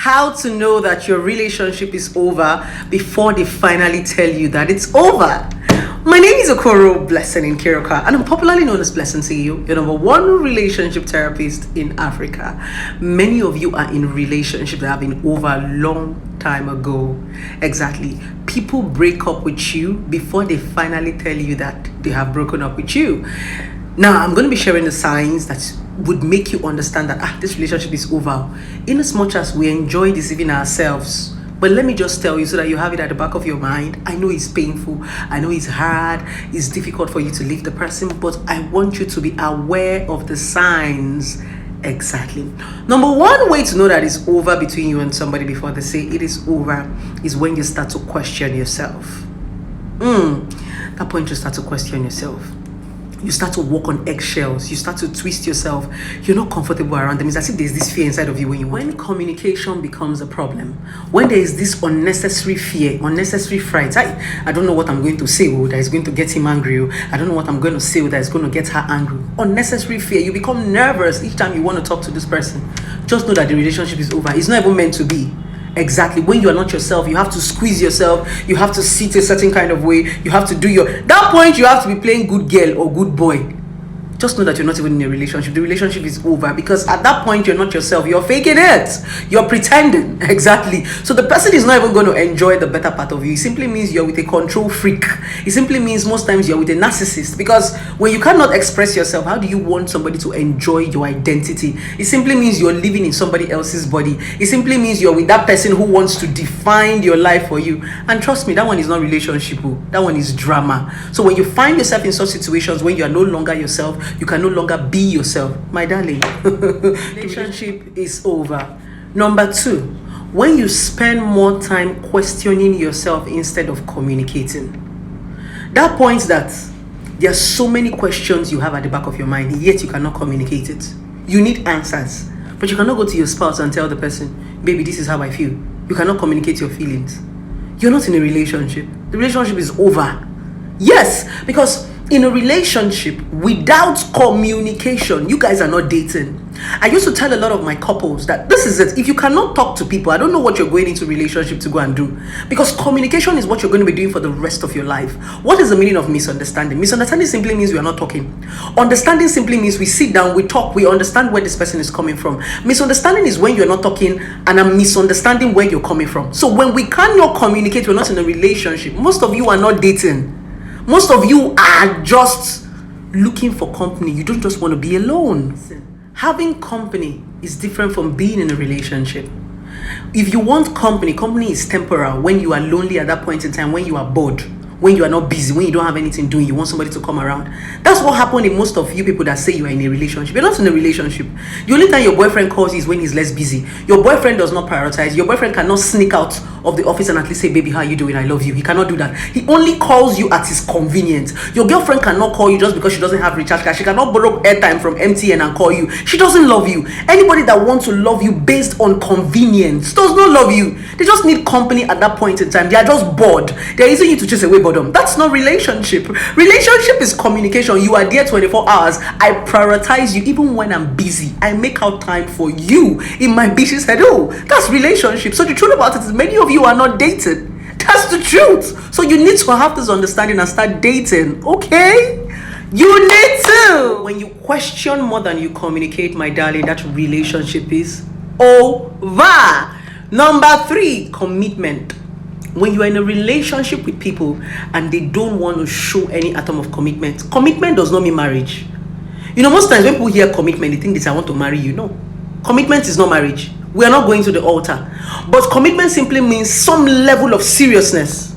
how to know that your relationship is over before they finally tell you that it's over. My name is Okoro Blessing in Kiroka, and I'm popularly known as Blessing CEO, your number one relationship therapist in Africa. Many of you are in relationships that have been over a long time ago. Exactly. People break up with you before they finally tell you that they have broken up with you. Now, I'm going to be sharing the signs that would make you understand that this relationship is over, in as much as we enjoy deceiving ourselves. But let me just tell you so that you have it at the back of your mind. I know it's painful. I know it's hard. It's difficult for you to leave the person, but I want you to be aware of the signs. Exactly. Number one way to know that it's over between you and somebody before they say it is over is when you start to question yourself. That point you start to question yourself. You start to walk on eggshells. You start to twist yourself. You're not comfortable around them. It's as if there's this fear inside of you when communication becomes a problem. When there is this unnecessary fear, unnecessary fright. I don't know what I'm going to say that is going to get him angry. I don't know what I'm going to say that is going to get her angry. Unnecessary fear. You become nervous each time you want to talk to this person. Just know that the relationship is over. It's not even meant to be. Exactly. When you are not yourself, you have to squeeze yourself. You have to sit a certain kind of way. You have to do that point you have to be playing good girl or good boy. Just know that you're not even in a relationship. The relationship is over because at that point you're not yourself. You're faking it. You're pretending. Exactly. So the person is not even going to enjoy the better part of you. It simply means you're with a control freak. It simply means most times you're with a narcissist, because when you cannot express yourself, how do you want somebody to enjoy your identity? It simply means you're living in somebody else's body. It simply means you're with that person who wants to define your life for you. And trust me, that one is not relationship. That one is drama. So when you find yourself in such situations when you are no longer yourself, you can no longer be yourself, my darling. Relationship is over. Number two, when you spend more time questioning yourself instead of communicating. That point that there are so many questions you have at the back of your mind, yet you cannot communicate it. You need answers, but you cannot go to your spouse and tell the person, baby, this is how I feel. You cannot communicate your feelings. You're not in a relationship. The relationship is over. Yes, because in a relationship without communication, you guys are not dating. I used to tell a lot of my couples that this is it. If you cannot talk to people, I don't know what you're going into relationship to go and do, because communication is what you're going to be doing for the rest of your life. What is the meaning of misunderstanding? Misunderstanding simply means we are not talking. Understanding simply means we sit down, we talk, we understand where this person is coming from. Misunderstanding is when you're not talking and I'm misunderstanding where you're coming from. So when we cannot communicate, we're not in a relationship. Most of you are not dating. Most of you are just looking for company. You don't just want to be alone. Having company is different from being in a relationship. If you want company, company is temporal. When you are lonely at that point in time, when you are bored, when you are not busy, when you don't have anything doing, you want somebody to come around. That's what happened in most of you people that say you are in a relationship. You're not in a relationship. The only time your boyfriend calls you is when he's less busy. Your boyfriend does not prioritize. Your boyfriend cannot sneak out of the office and at least say, baby, how are you doing? I love you. He cannot do that. He only calls you at his convenience. Your girlfriend cannot call you just because she doesn't have recharge card. She cannot borrow airtime from MTN and call you. She doesn't love you. Anybody that wants to love you based on convenience does not love you. They just need company at that point in time. They are just bored. They're using you to chase away boredom. That's not relationship. Relationship is communication. You are there 24 hours. I prioritize you even when I'm busy. I make out time for you in my busy schedule. That's relationship. So the truth about it is many of you are not dated. That's the truth. So you need to have this understanding and start dating. Okay? You need to. When you question more than you communicate, my darling, that relationship is over. Number three, commitment. When you are in a relationship with people and they don't want to show any atom of commitment. Commitment does not mean marriage. Most times when people hear commitment, they think this, I want to marry you. No. Commitment is not marriage. We are not going to the altar. But commitment simply means some level of seriousness.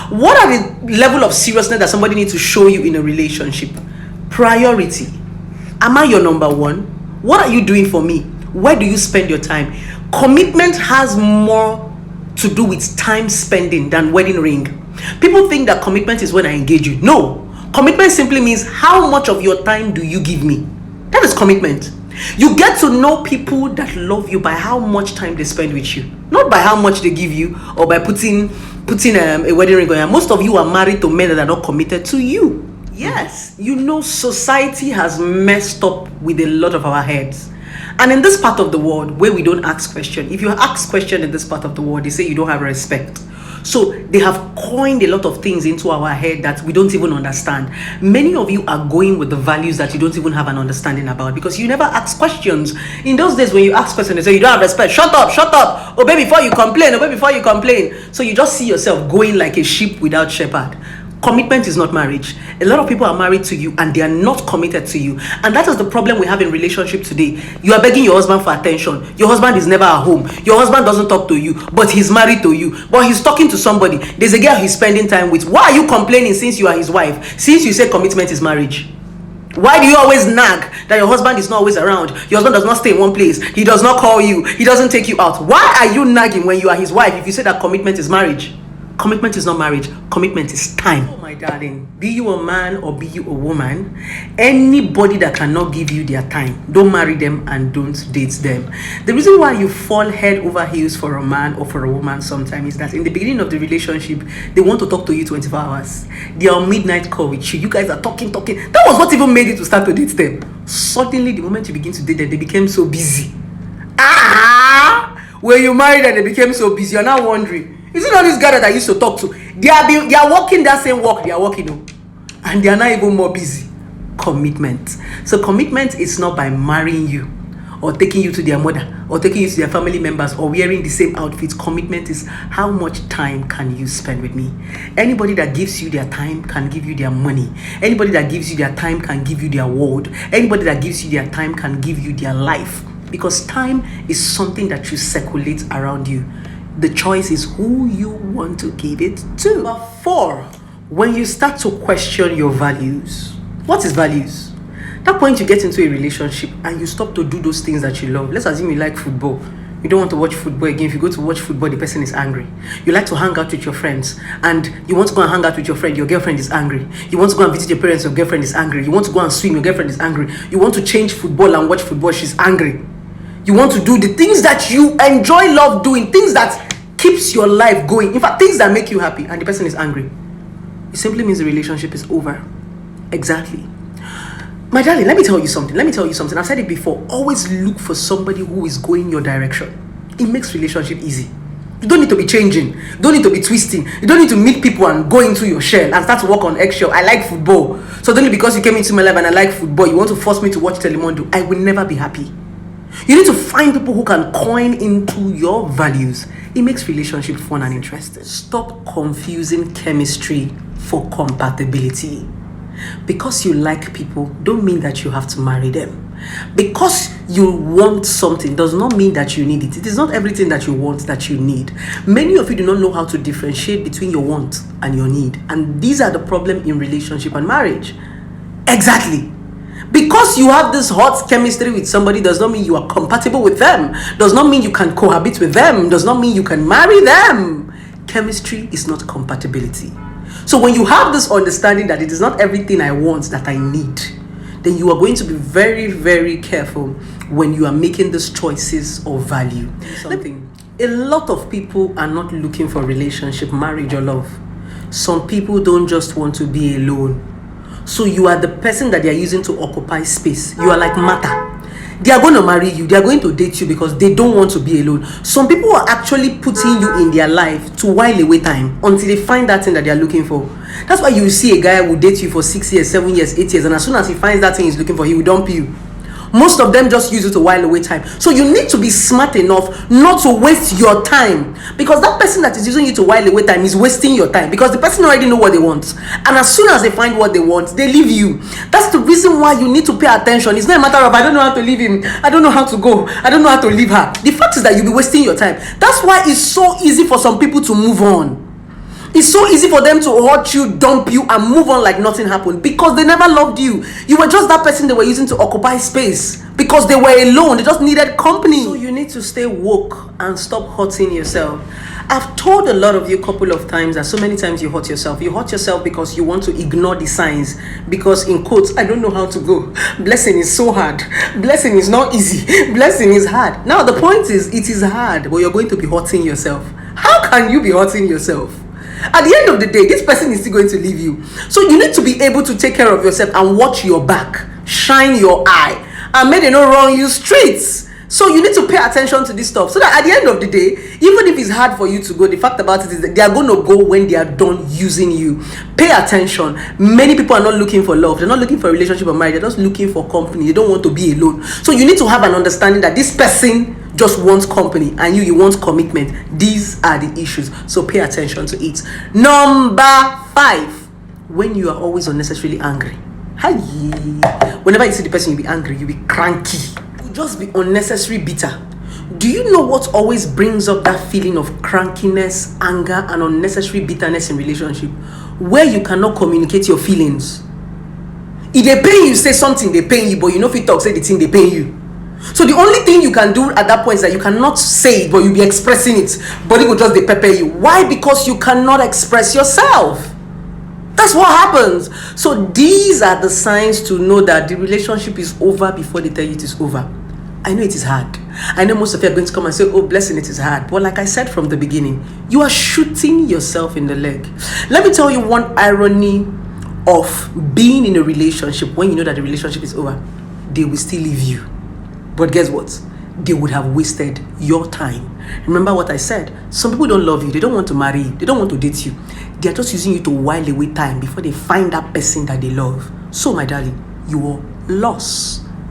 What are the level of seriousness that somebody needs to show you in a relationship? Priority. Am I your number one? What are you doing for me? Where do you spend your time? Commitment has more to do with time spending than wedding ring. People think that commitment is when I engage you. No. Commitment simply means how much of your time do you give me? That is commitment. You get to know people that love you by how much time they spend with you, not by how much they give you or by putting a wedding ring on you. Most of you are married to men that are not committed to you. Yes, society has messed up with a lot of our heads. And in this part of the world where we don't ask question, if you ask question in this part of the world, they say you don't have respect. So they have coined a lot of things into our head that we don't even understand. Many of you are going with the values that you don't even have an understanding about because you never ask questions. In those days when you ask questions, they say you don't have respect. Shut up. Obey before you complain. So you just see yourself going like a sheep without shepherd. Commitment is not marriage. A lot of people are married to you and they are not committed to you. And that is the problem we have in relationship today. You are begging your husband for attention. Your husband is never at home. Your husband doesn't talk to you, but he's married to you. But he's talking to somebody. There's a girl he's spending time with. Why are you complaining since you are his wife? Since you say commitment is marriage? Why do you always nag that your husband is not always around? Your husband does not stay in one place. He does not call you. He doesn't take you out. Why are you nagging when you are his wife if you say that commitment is marriage? Commitment is not marriage. Commitment is time. Oh my darling, be you a man or be you a woman, anybody that cannot give you their time, don't marry them and don't date them. The reason why you fall head over heels for a man or for a woman sometimes is that in the beginning of the relationship, they want to talk to you 24 hours. They are on midnight call with you. You guys are talking. That was what even made you to start to date them. Suddenly, the moment you begin to date them, they became so busy. When you married them, they became so busy. You're now wondering, is it not this guy that I used to talk to? They are working that same work. They are working, and they are now even more busy. Commitment. So commitment is not by marrying you or taking you to their mother or taking you to their family members or wearing the same outfits. Commitment is how much time can you spend with me? Anybody that gives you their time can give you their money. Anybody that gives you their time can give you their word. Anybody that gives you their time can give you their life. Because time is something that you circulate around you. The choice is who you want to give it to. Number 4, when you start to question your values. What is values? That point you get into a relationship and you stop to do those things that you love. Let's assume you like football. You don't want to watch football again. If you go to watch football, the person is angry. You like to hang out with your friends and you want to go and hang out with your friend, your girlfriend is angry. You want to go and visit your parents, your girlfriend is angry. You want to go and swim, your girlfriend is angry. You want to change football and watch football, she's angry. You want to do the things that you enjoy, love doing, things that keeps your life going. In fact, things that make you happy, and the person is angry. It simply means the relationship is over. Exactly. My darling, let me tell you something. I've said it before. Always look for somebody who is going your direction. It makes relationship easy. You don't need to be changing. You don't need to be twisting. You don't need to meet people and go into your shell and start to work on eggshell. I like football. So only because you came into my life and I like football, you want to force me to watch Telemundo. I will never be happy. You need to find people who can coin into your values. It makes relationship fun and interesting. Stop confusing chemistry for compatibility. Because you like people, don't mean that you have to marry them. Because you want something does not mean that you need it. It is not everything that you want that you need. Many of you do not know how to differentiate between your want and your need. And these are the problem in relationship and marriage. Exactly. Because you have this hot chemistry with somebody does not mean you are compatible with them. Does not mean you can cohabit with them. Does not mean you can marry them. Chemistry is not compatibility. So when you have this understanding that it is not everything I want that I need, then you are going to be very, very careful when you are making these choices of value. A lot of people are not looking for relationship, marriage, or love. Some people don't just want to be alone. So you are the person that they are using to occupy space. You are like matter. They are going to marry you. They are going to date you because they don't want to be alone. Some people are actually putting you in their life to while away time until they find that thing that they are looking for. That's why you see a guy who date you for 6 years, 7 years, 8 years, and as soon as he finds that thing he's looking for, he will dump you. Most of them just use it to while away time. So you need to be smart enough not to waste your time, because that person that is using you to while away time is wasting your time, because the person already know what they want, and as soon as they find what they want, they leave you. That's the reason why you need to pay attention. It's not a matter of I don't know how to leave him, I don't know how to go, I don't know how to leave her. The fact is that you'll be wasting your time. That's why it's so easy for some people to move on. It's so easy for them to hurt you, dump you, and move on like nothing happened, because they never loved you. You were just that person they were using to occupy space because they were alone. They just needed company. So you need to stay woke and stop hurting yourself. I've told a lot of you a couple of times that so many times you hurt yourself. You hurt yourself because you want to ignore the signs. Because in quotes, I don't know how to go. Blessing is so hard. Blessing is not easy. Blessing is hard. Now the point is, it is hard, but you're going to be hurting yourself. How can you be hurting yourself? At the end of the day, this person is still going to leave you. So you need to be able to take care of yourself and watch your back, shine your eye, and make they no run you streets. So you need to pay attention to this stuff, so that at the end of the day, even if it's hard for you to go, the fact about it is that they are going to go when they are done using you. Pay attention. Many people are not looking for love. They're not looking for a relationship or marriage. They're just looking for company. They don't want to be alone. So you need to have an understanding that this person just wants company and you want commitment. These are the issues. So pay attention to it. Number 5, when you are always unnecessarily angry. Hi. Whenever you see the person, you'll be angry, you'll be cranky. Just be unnecessary bitter. Do you know what always brings up that feeling of crankiness, anger, and unnecessary bitterness in relationship? Where you cannot communicate your feelings. If they pay you, say something, they pay you, but you know if you talk, say the thing they pay you. So the only thing you can do at that point is that you cannot say it, but you'll be expressing it. Body will just they pepper you. Why? Because you cannot express yourself. That's what happens. So these are the signs to know that the relationship is over before they tell you it is over. I know it is hard. I know most of you are going to come and say, oh, blessing, it is hard. But like I said from the beginning, you are shooting yourself in the leg. Let me tell you one irony of being in a relationship when you know that the relationship is over. They will still leave you. But guess what? They would have wasted your time. Remember what I said? Some people don't love you. They don't want to marry you. They don't want to date you. They are just using you to while away time before they find that person that they love. So, my darling, you are lost.